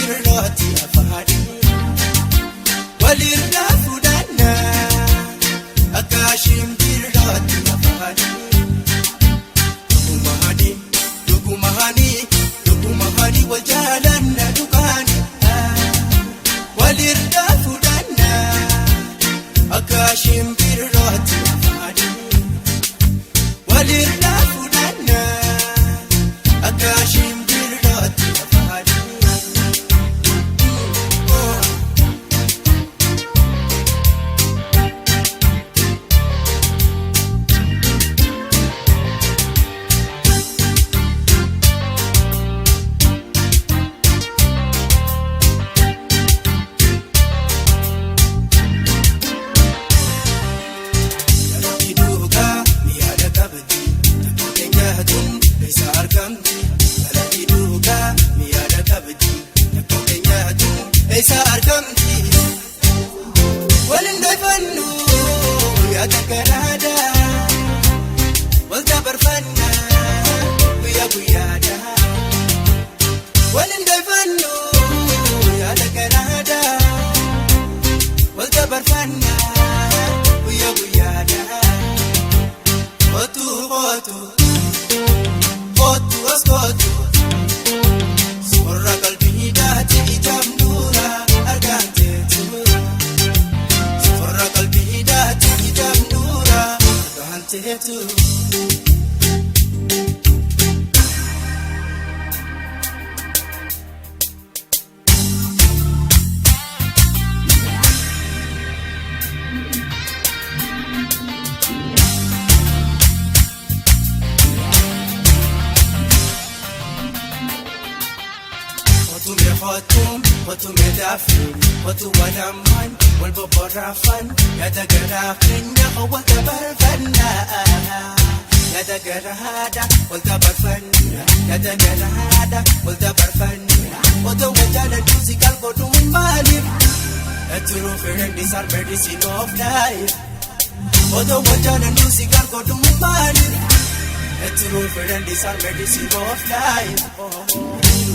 birrooti afaani walirra fuudhanna akkaashiin birrooti afaani dhugumahani wal jaalanna dhugaani walirra fuudhanna akkaashiin birrooti afaani walirra fuudhanna akkaashiin birrooti afaani. Esa argamti walin dayfannu ya takarada wal tabarfanna ya guyada walin dayfannu ya takarada wal tabarfanna ya guyada otu askotu sorra qalbii daati ijamnu to Watu medafin, watu walaman, walbabarafan, yadagarakin na waltabarfanna, yadagarahada, waltabarfanna, yadagarahada, waltabarfanna, watu wajala musical godum malib, a true friend is our medicine of life. Watu wajala musical godum malib, a true friend is our medicine of life.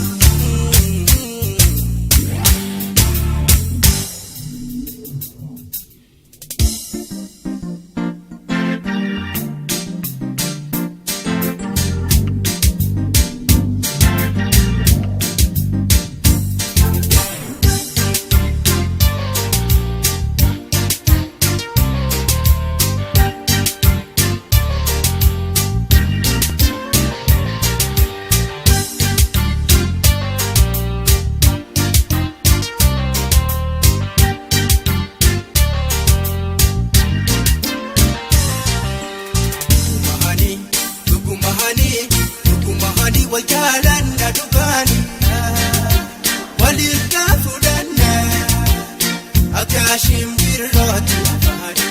wal jaalanna dhugaani walirra fuudhanna akkaashiin birrooti afaani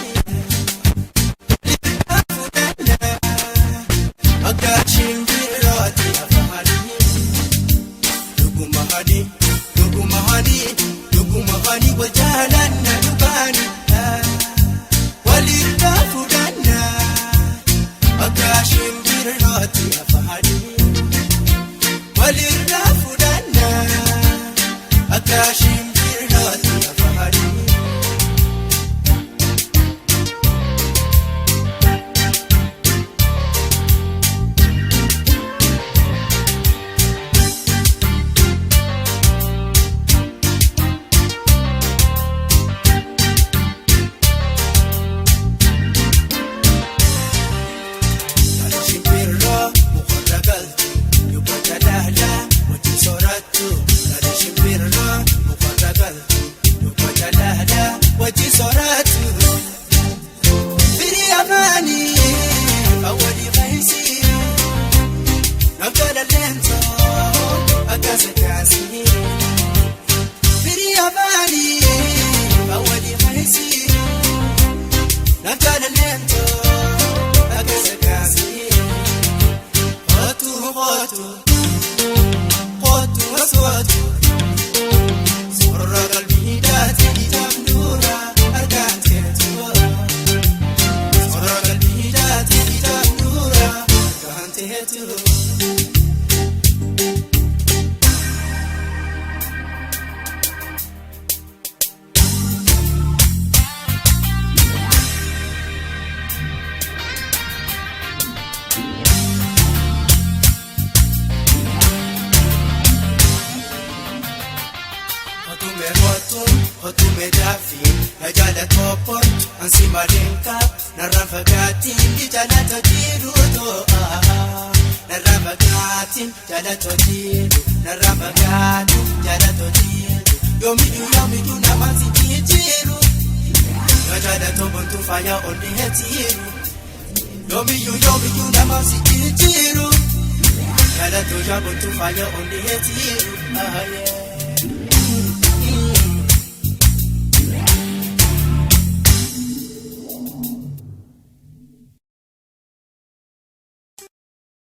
walirra fuudhanna akkaashiin birrooti afaani dhugumahani wal jaalanna dhugaani walirra fuudhanna akkaashiin birrooti afaani walirra fuudhanna akkaashiin birrooti afaani. hotume dafi na jala topon ansi malenka na rafagatin di jala tojiru to na rafagatin jala tojiru na rafagatin jala tojiru yomi du na manzi jiru na jala topon tu fire on the hetiru yomi du na manzi jiru jala to jabon tu fire on the hetiru